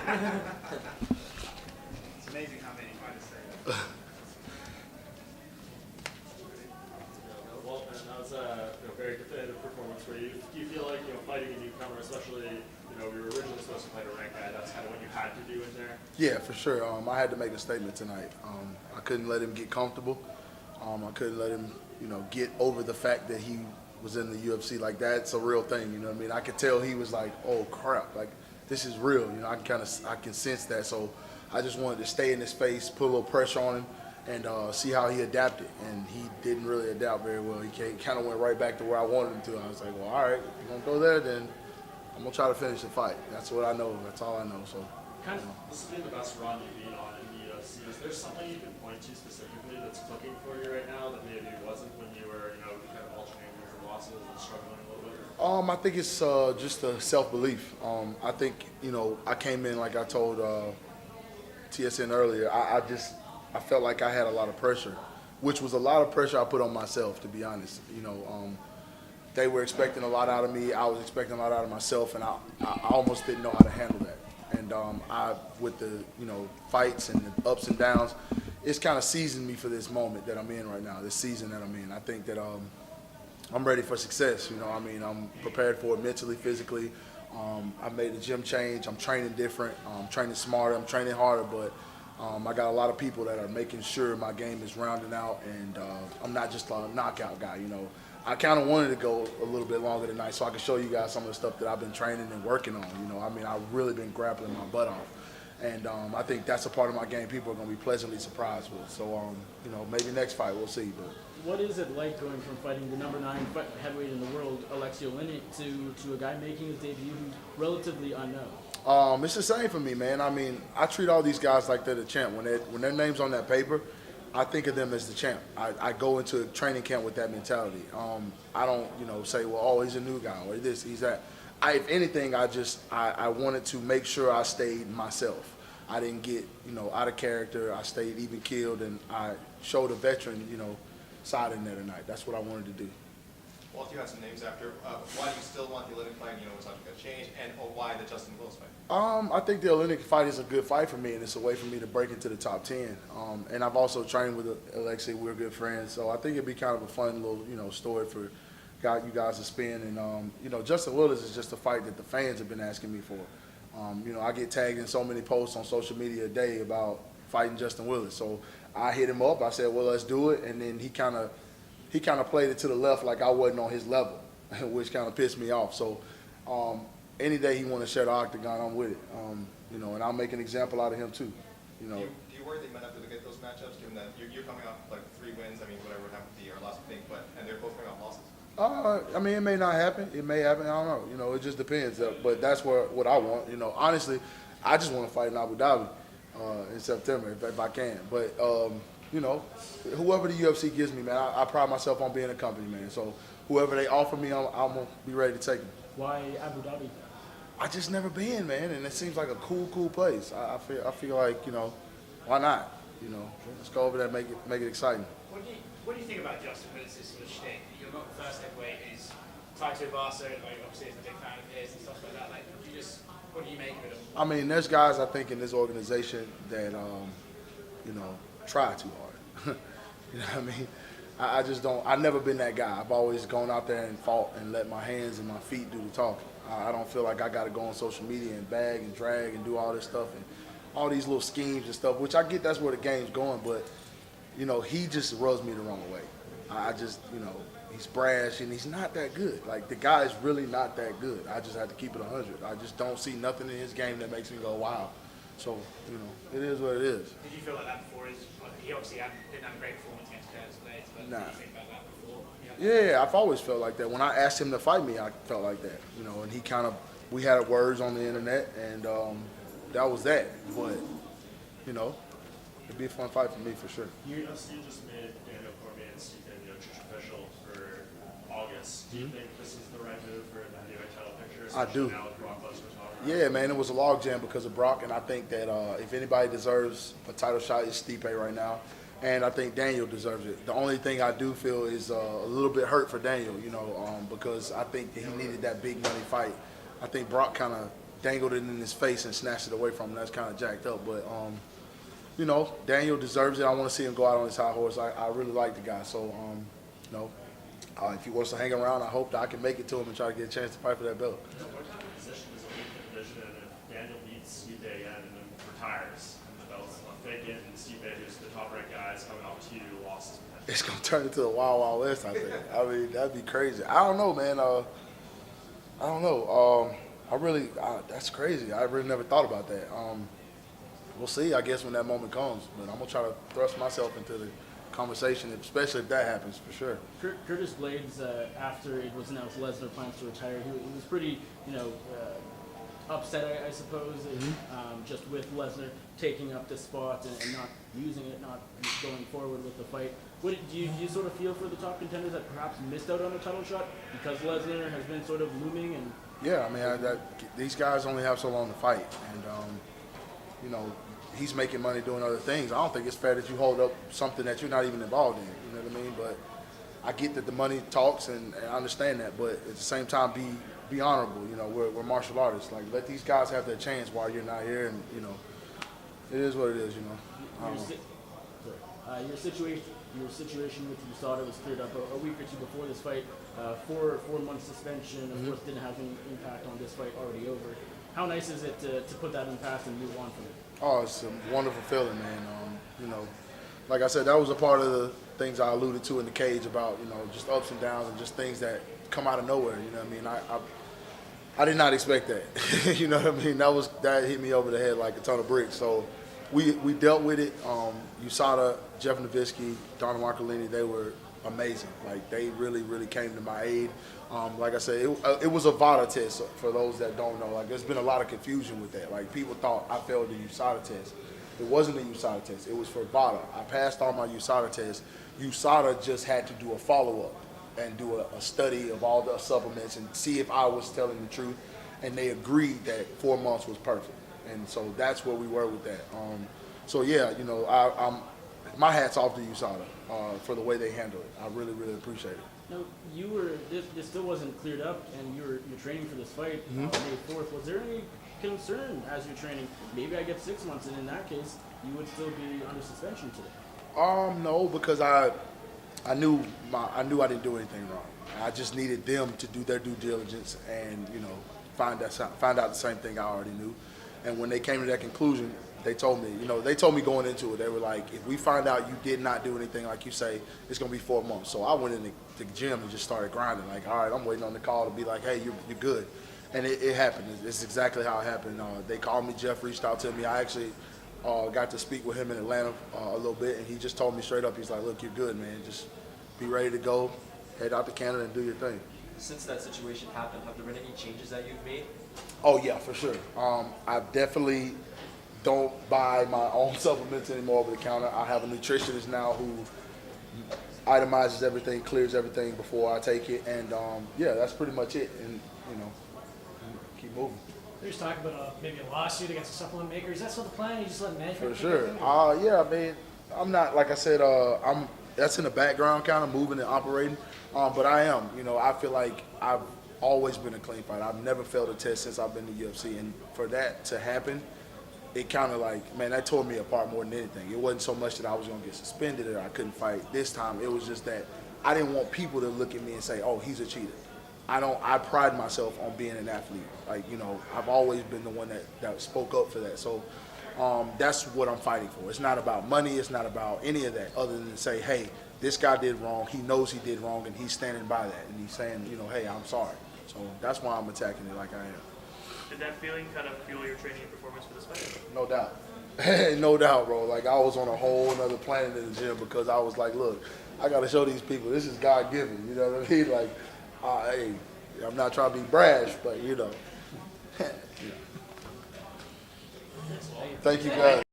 It's amazing how many fighters say that. Walt, man, that was a very definitive performance for you. Do you feel like fighting a newcomer, especially we were originally supposed to fight a ranked guy, that's kind of what you had to do in there? Yeah, for sure. I had to make a statement tonight. I couldn't let him get comfortable. I couldn't let him, get over the fact that he was in the UFC. Like, that's a real thing, you know what I mean? I could tell he was like, oh crap, like this is real. I can sense that. So I just wanted to stay in his face, put a little pressure on him, and see how he adapted. And he didn't really adapt very well. He kind of went right back to where I wanted him to. I was like, well, all right, if you're gonna go there, then I'm gonna try to finish the fight. That's what I know. That's all I know. So, this has been the best run you've been on in the UFC. Is there something you can point to specifically that's clicking for you right now that maybe wasn't when you were, kind of alternating your losses and struggling a little bit? I think it's just a self-belief. I think I came in like I told TSN earlier. I felt like I had a lot of pressure, which was a lot of pressure I put on myself, to be honest. They were expecting a lot out of me. I was expecting a lot out of myself, and I almost didn't know how to handle that. And with the fights and the ups and downs, it's kind of seasoned me for this moment that I'm in right now, this season that I'm in. I think that I'm ready for success. I'm prepared for it mentally, physically. I made a gym change. I'm training different. I'm training smarter. I'm training harder, but I got a lot of people that are making sure my game is rounding out, and I'm not just a knockout guy. I kind of wanted to go a little bit longer tonight so I could show you guys some of the stuff that I've been training and working on. I've really been grappling my butt off. And I think that's a part of my game people are going to be pleasantly surprised with. So, maybe next fight, we'll see. But what is it like going from fighting the number 9 heavyweight in the world, Olenik, to a guy making his debut who's relatively unknown? It's the same for me, man. I treat all these guys like they're the champ. When their name's on that paper, I think of them as the champ. I go into a training camp with that mentality. I don't, say, well, oh, he's a new guy, or this, he's that. If anything, I wanted to make sure I stayed myself. I didn't get, out of character. I stayed even keeled, and I showed a veteran, side in there tonight. That's what I wanted to do. Walt, you had some names after. Why do you still want the Olenik fight? Was something going to change, and why the Justin Willis fight? I think the Olenik fight is a good fight for me, and it's a way for me to break into the top 10. And I've also trained with Alexei. We're good friends, so I think it'd be kind of a fun little, story for you guys to spin. And Justin Willis is just a fight that the fans have been asking me for. I get tagged in so many posts on social media a day about fighting Justin Willis. So I hit him up. I said, well, let's do it. And then he kind of played it to the left like I wasn't on his level, which kind of pissed me off. So any day he want to share the octagon, I'm with it. And I'll make an example out of him too. Do you worry that you might have to get those matchups, given that you're coming off like 3 wins? Whatever happened to the last thing, and they're both coming off losses. It may not happen. It may happen. I don't know. It just depends. But that's what I want. Honestly, I just want to fight in Abu Dhabi in September if I can. But whoever the UFC gives me, man, I pride myself on being a company, man. So whoever they offer me, I'm gonna be ready to take them. Why Abu Dhabi? I just never been, man, and it seems like a cool place. I feel like why not? Let's go over there, and make it exciting. What do you think about Justin Willis' sort of shtick? You're not the first heavyweight who's tied to a Barca, obviously is a big fan of his and stuff like that. What do you make of it? There's guys I think in this organization that try too hard. I just don't. I've never been that guy. I've always gone out there and fought and let my hands and my feet do the talking. I don't feel like I got to go on social media and bag and drag and do all this stuff and all these little schemes and stuff, which I get that's where the game's going, but he just rubs me the wrong way. I just, he's brash and he's not that good. Like, the guy is really not that good. I just have to keep it 100. I just don't see nothing in his game that makes me go, wow. So, it is what it is. Did you feel like that before? He obviously didn't have a great performance against Curtis Blades, but nah. Did you think about that before? Yeah, I've always felt like that. When I asked him to fight me, I felt like that. And we had words on the internet, and that was that. But, it'd be a fun fight for me for sure. UFC just made Daniel Cormier and Steve Miocic official for August. Do you think this is the right move for the heavyweight title picture? I do. Now with Brock Lesnar's not around? Yeah, man, it was a logjam because of Brock, and I think that if anybody deserves a title shot, it's Stipe right now. And I think Daniel deserves it. The only thing I do feel is a little bit hurt for Daniel, because I think that he needed that big money fight. I think Brock kind of dangled it in his face and snatched it away from him. That's kind of jacked up. But, you know, Daniel deserves it. I want to see him go out on his high horse. I really like the guy. So, you know, if he wants to hang around, I hope that I can make it to him and try to get a chance to fight for that belt. What position is a weak division if Daniel beats Stipe again and then retires and the belt's vacant and Stipe, who's the top-ranked guy, is coming off 2 losses? It's going to turn into a Wild Wild West, I think. I mean, that'd be crazy. I don't know, man. I don't know. That's crazy. I really never thought about that. We'll see, I guess, when that moment comes. But I'm going to try to thrust myself into the conversation, especially if that happens, for sure. Curtis Blades, after it was announced Lesnar plans to retire, he was pretty, upset, I suppose, just with Lesnar taking up the spot and not using it, not going forward with the fight. Do you sort of feel for the top contenders that perhaps missed out on a title shot because Lesnar has been sort of looming? And yeah, I mean, these guys only have so long to fight, and he's making money doing other things. I don't think it's fair that you hold up something that you're not even involved in. You know what I mean? But I get that the money talks, and I understand that. But at the same time, be honorable. You know, we're martial artists. Like, let these guys have their chance while you're not here, and it is what it is. Your situation with USADA was cleared up a week or two before this fight. 4-month suspension, of course, didn't have any impact on this fight already over. How nice is it to put that in the past and move on from it? Oh, it's a wonderful feeling, man. Like I said, that was a part of the things I alluded to in the cage about, just ups and downs and just things that come out of nowhere. You know what I mean? I did not expect that. You know what I mean? That hit me over the head like a ton of bricks. So we dealt with it. USADA, Jeff Nowitzki, Donna Marcolini, they were amazing. Like, they really, really came to my aid. Like I said, it was a VADA test for those that don't know. Like, there's been a lot of confusion with that. Like, people thought I failed the USADA test. It wasn't a USADA test. It was for VADA. I passed all my USADA tests. USADA just had to do a follow-up and do a study of all the supplements and see if I was telling the truth. And they agreed that 4 months was perfect. And so that's where we were with that. So, yeah, I'm my hat's off to USADA for the way they handled it. I really, really appreciate it. Now, this still wasn't cleared up, and you're training for this fight May 4th. Was there any concern as you're training? Maybe I get 6 months, and in that case, you would still be under suspension today. No, because I knew I didn't do anything wrong. I just needed them to do their due diligence and find out the same thing I already knew. And when they came to that conclusion, they told me going into it, they were like, if we find out you did not do anything like you say, it's going to be 4 months. So I went in the gym and just started grinding. Like, all right, I'm waiting on the call to be like, hey, you're good. And it happened. It's exactly how it happened. They called me. Jeff reached out to me. I actually got to speak with him in Atlanta a little bit, and he just told me straight up, he's like, look, you're good, man. Just be ready to go, head out to Canada and do your thing. Since that situation happened, have there been any changes that you've made? Oh, yeah, for sure. I definitely don't buy my own supplements anymore over the counter. I have a nutritionist now who itemizes everything, clears everything before I take it, and yeah, that's pretty much it. And keep moving. There's talk about maybe a lawsuit against the supplement maker. Is that still the plan? You just let management? For sure. Yeah, I mean, I'm not, like I said, that's in the background, kind of moving and operating. But I am. I feel like I've always been a clean fighter. I've never failed a test since I've been in the UFC, and for that to happen, it kind of like, man, that tore me apart more than anything. It wasn't so much that I was going to get suspended or I couldn't fight this time. It was just that I didn't want people to look at me and say, oh, he's a cheater. I pride myself on being an athlete. Like, I've always been the one that spoke up for that. So that's what I'm fighting for. It's not about money. It's not about any of that other than to say, hey, this guy did wrong. He knows he did wrong, and he's standing by that. And he's saying, hey, I'm sorry. So that's why I'm attacking it like I am. Did that feeling kind of fuel your training and performance for this fight? No doubt. No doubt, bro. Like, I was on a whole other planet in the gym because I was like, look, I got to show these people this is God-given. You know what I mean? Like, hey, I'm not trying to be brash, but, Thank you, guys.